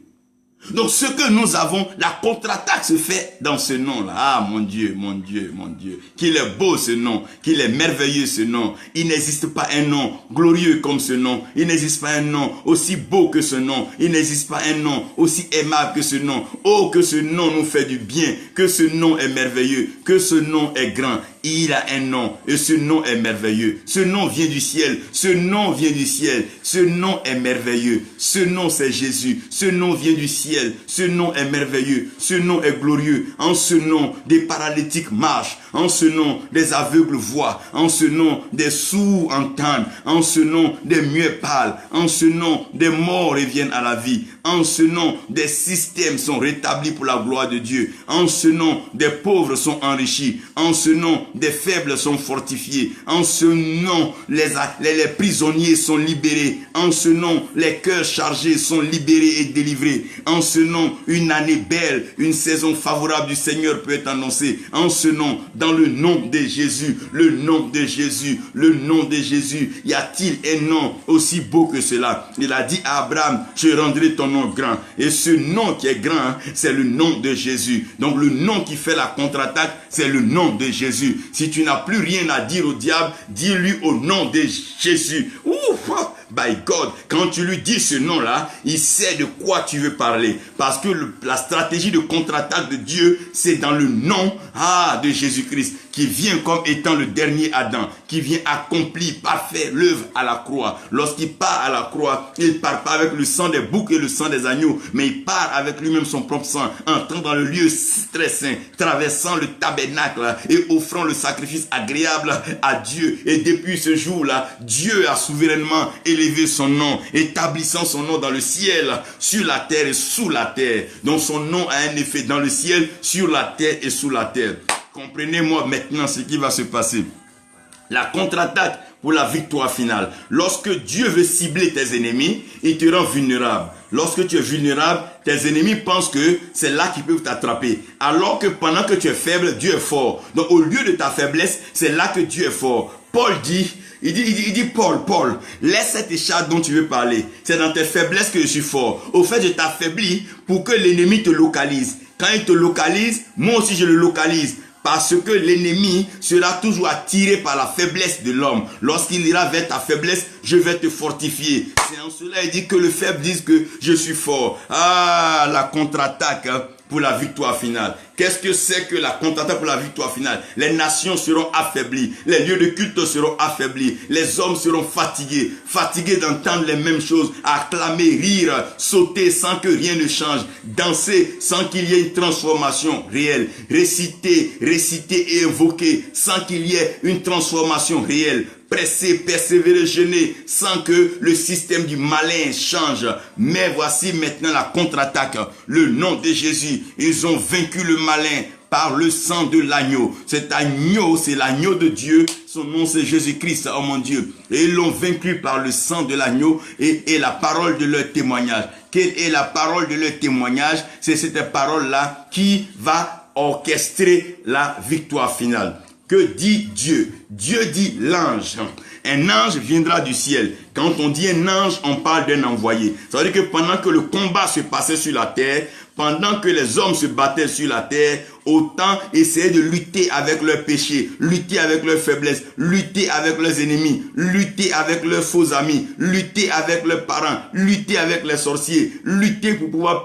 Donc ce que nous avons, la contre-attaque se fait dans ce nom-là. Ah mon Dieu, mon Dieu, mon Dieu. Qu'il est beau ce nom, qu'il est merveilleux ce nom. Il n'existe pas un nom glorieux comme ce nom. Il n'existe pas un nom aussi beau que ce nom. Il n'existe pas un nom aussi aimable que ce nom. Oh, que ce nom nous fait du bien, que ce nom est merveilleux, que ce nom est grand. Il a un nom et ce nom est merveilleux. Ce nom vient du ciel. Ce nom vient du ciel. Ce nom est merveilleux. Ce nom c'est Jésus. Ce nom vient du ciel. Ce nom est merveilleux. Ce nom est glorieux. En ce nom, des paralytiques marchent. En ce nom, des aveugles voient. En ce nom, des sourds entendent. En ce nom, des muets parlent. En ce nom, des morts reviennent à la vie. En ce nom, des systèmes sont rétablis pour la gloire de Dieu. En ce nom, des pauvres sont enrichis. En ce nom, des faibles sont fortifiés. En ce nom, les prisonniers sont libérés. En ce nom, les cœurs chargés sont libérés et délivrés. En ce nom, une année belle, une saison favorable du Seigneur peut être annoncée. En ce nom, dans le nom de Jésus, le nom de Jésus, le nom de Jésus, y a-t-il un nom aussi beau que cela? Il a dit à Abraham, je rendrai ton nom grand. Et ce nom qui est grand, c'est le nom de Jésus. Donc le nom qui fait la contre-attaque, c'est le nom de Jésus. Si tu n'as plus rien à dire au diable, dis-lui au nom de Jésus. Ouf! By God, quand tu lui dis ce nom-là, il sait de quoi tu veux parler. Parce que la stratégie de contre-attaque de Dieu, c'est dans le nom de Jésus-Christ, qui vient comme étant le dernier Adam, qui vient accomplir, parfait l'œuvre à la croix. Lorsqu'il part à la croix, il ne part pas avec le sang des boucs et le sang des agneaux, mais il part avec lui-même son propre sang, entrant dans le lieu très saint, traversant le tabernacle et offrant le sacrifice agréable à Dieu. Et depuis ce jour-là, Dieu a souverainement élevé son nom, établissant son nom dans le ciel, sur la terre et sous la terre. Donc son nom a un effet dans le ciel, sur la terre et sous la terre. Comprenez-moi maintenant ce qui va se passer. La contre-attaque pour la victoire finale. Lorsque Dieu veut cibler tes ennemis, il te rend vulnérable. Lorsque tu es vulnérable, tes ennemis pensent que c'est là qu'ils peuvent t'attraper. Alors que pendant que tu es faible, Dieu est fort. Donc au lieu de ta faiblesse, c'est là que Dieu est fort. Paul dit, il dit Paul, laisse cette écharpe dont tu veux parler. C'est dans tes faiblesses que je suis fort. Au fait, je t'affaiblis pour que l'ennemi te localise. Quand il te localise, moi aussi je le localise. Parce que l'ennemi sera toujours attiré par la faiblesse de l'homme. Lorsqu'il ira vers ta faiblesse, je vais te fortifier. C'est en cela il dit que le faible dise que je suis fort. Ah, la contre-attaque pour la victoire finale. Qu'est-ce que c'est que la contre-attaque pour la victoire finale? Les nations seront affaiblies. Les lieux de culte seront affaiblis. Les hommes seront fatigués. Fatigués d'entendre les mêmes choses. Acclamer, rire, sauter sans que rien ne change. Danser sans qu'il y ait une transformation réelle. Réciter et invoquer sans qu'il y ait une transformation réelle. Presser, persévérer, jeûner sans que le système du malin change. Mais voici maintenant la contre-attaque. Le nom de Jésus. Ils ont vaincu le malin par le sang de l'agneau. Cet agneau, c'est l'agneau de Dieu. Son nom, c'est Jésus-Christ, oh mon Dieu. Et ils l'ont vaincu par le sang de l'agneau et la parole de leur témoignage. Quelle est la parole de leur témoignage? C'est cette parole-là qui va orchestrer la victoire finale. Que dit Dieu? Dieu dit l'ange. Un ange viendra du ciel. Quand on dit un ange, on parle d'un envoyé. Ça veut dire que pendant que le combat se passait sur la terre, pendant que les hommes se battaient sur la terre, autant essayer de lutter avec leurs péchés, lutter avec leurs faiblesses, lutter avec leurs ennemis, lutter avec leurs faux amis, lutter avec leurs parents, lutter avec les sorciers, lutter pour pouvoir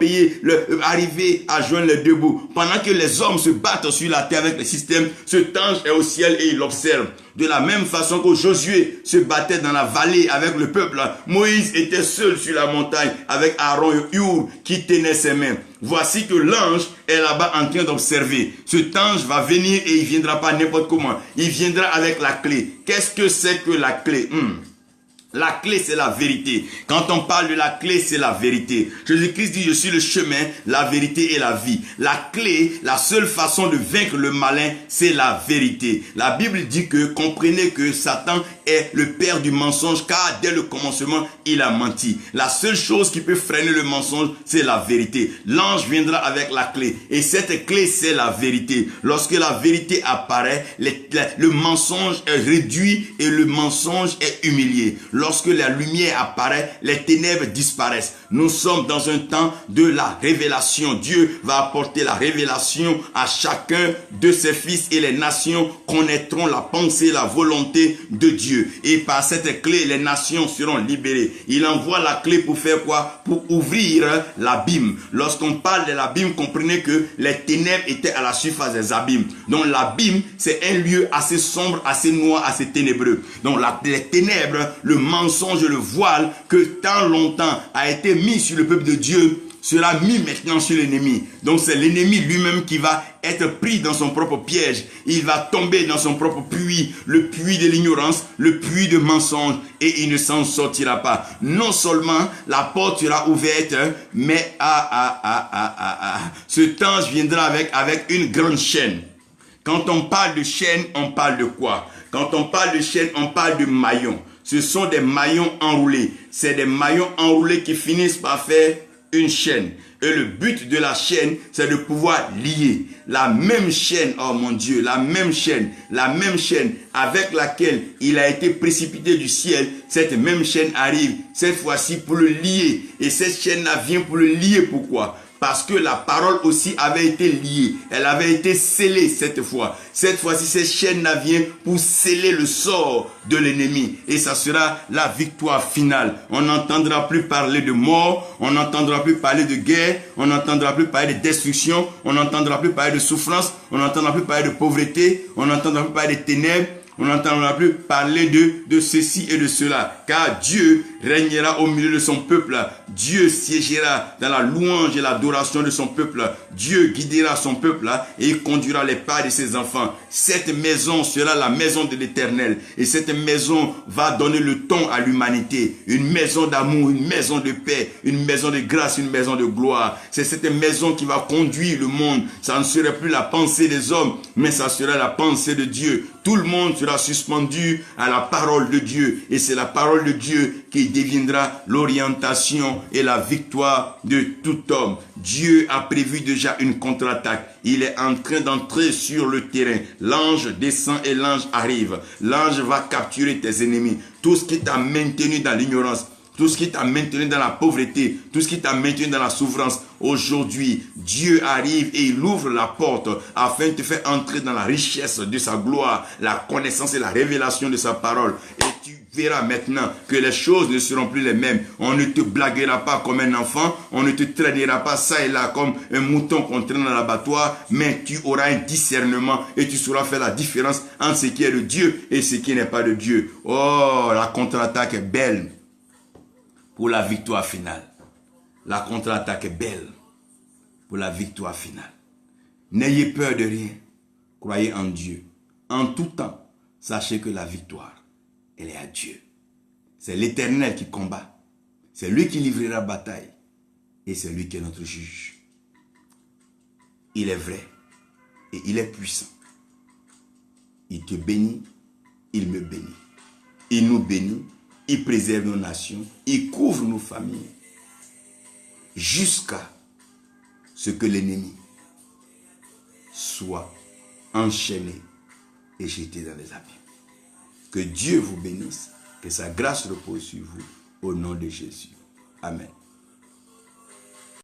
arriver à joindre les deux bouts. Pendant que les hommes se battent sur la terre avec le système, cet ange est au ciel et il observe. De la même façon que Josué se battait dans la vallée avec le peuple, Moïse était seul sur la montagne avec Aaron et Hur qui tenaient ses mains. Voici que l'ange est là-bas en train d'observer. Cet ange va venir et il ne viendra pas n'importe comment. Il viendra avec la clé. Qu'est-ce que c'est que la clé? La clé, c'est la vérité. Quand on parle de la clé, c'est la vérité. Jésus-Christ dit, je suis le chemin, la vérité et la vie. La clé, la seule façon de vaincre le malin, c'est la vérité. La Bible dit que, comprenez que Satan est le père du mensonge, car dès le commencement, il a menti. La seule chose qui peut freiner le mensonge, c'est la vérité. L'ange viendra avec la clé. Et cette clé, c'est la vérité. Lorsque la vérité apparaît, le mensonge est réduit et le mensonge est humilié. Lorsque la lumière apparaît, les ténèbres disparaissent. Nous sommes dans un temps de la révélation. Dieu va apporter la révélation à chacun de ses fils et les nations connaîtront la pensée, la volonté de Dieu. Et par cette clé, les nations seront libérées. Il envoie la clé pour faire quoi? Pour ouvrir l'abîme. Lorsqu'on parle de l'abîme, comprenez que les ténèbres étaient à la surface des abîmes. Donc l'abîme, c'est un lieu assez sombre, assez noir, assez ténébreux. Donc les ténèbres, le mensonge, le voile que tant longtemps a été mis sur le peuple de Dieu sera mis maintenant sur l'ennemi. Donc c'est l'ennemi lui-même qui va être pris dans son propre piège. Il va tomber dans son propre puits, le puits de l'ignorance, le puits de mensonge, et il ne s'en sortira pas. Non seulement la porte sera ouverte, mais ce ange viendra avec une grande chaîne. Quand on parle de chaîne, on parle de quoi? Quand on parle de chaîne, on parle de maillons. Ce sont des maillons enroulés. C'est des maillons enroulés qui finissent par faire une chaîne. Et le but de la chaîne, c'est de pouvoir lier la même chaîne, oh mon Dieu, la même chaîne avec laquelle il a été précipité du ciel. Cette même chaîne arrive, cette fois-ci pour le lier. Et cette chaîne-là vient pour le lier. Pourquoi? Parce que la parole aussi avait été liée. Elle avait été scellée cette fois. Cette fois-ci, cette chaîne-là vient pour sceller le sort de l'ennemi. Et ça sera la victoire finale. On n'entendra plus parler de mort. On n'entendra plus parler de guerre. On n'entendra plus parler de destruction. On n'entendra plus parler de souffrance. On n'entendra plus parler de pauvreté. On n'entendra plus parler de ténèbres. On n'entendra plus parler de ceci et de cela. Car Dieu régnera au milieu de son peuple. Dieu siégera dans la louange et l'adoration de son peuple. Dieu guidera son peuple et conduira les pas de ses enfants. Cette maison sera la maison de l'Éternel. Et cette maison va donner le ton à l'humanité. Une maison d'amour, une maison de paix, une maison de grâce, une maison de gloire. C'est cette maison qui va conduire le monde. Ça ne sera plus la pensée des hommes, mais ça sera la pensée de Dieu. Tout le monde sera suspendu à la parole de Dieu. Et c'est la parole de Dieu qui deviendra l'orientation et la victoire de tout homme. Dieu a prévu déjà une contre-attaque. Il est en train d'entrer sur le terrain. L'ange descend et l'ange arrive. L'ange va capturer tes ennemis. Tout ce qui t'a maintenu dans l'ignorance, tout ce qui t'a maintenu dans la pauvreté, tout ce qui t'a maintenu dans la souffrance, aujourd'hui, Dieu arrive et il ouvre la porte afin de te faire entrer dans la richesse de sa gloire, la connaissance et la révélation de sa parole. Et tu verras maintenant que les choses ne seront plus les mêmes. On ne te blaguera pas comme un enfant, on ne te traînera pas ça et là comme un mouton qu'on traîne dans l'abattoir, mais tu auras un discernement et tu sauras faire la différence entre ce qui est de Dieu et ce qui n'est pas de Dieu. Oh, la contre-attaque est belle pour la victoire finale. La contre-attaque est belle pour la victoire finale. N'ayez peur de rien. Croyez en Dieu. En tout temps, sachez que la victoire, elle est à Dieu. C'est l'Éternel qui combat. C'est lui qui livrera bataille. Et c'est lui qui est notre juge. Il est vrai. Et il est puissant. Il te bénit. Il me bénit. Il nous bénit. Il préserve nos nations. Il couvre nos familles. Jusqu'à ce que l'ennemi soit enchaîné et jeté dans les abîmes. Que Dieu vous bénisse. Que sa grâce repose sur vous. Au nom de Jésus. Amen.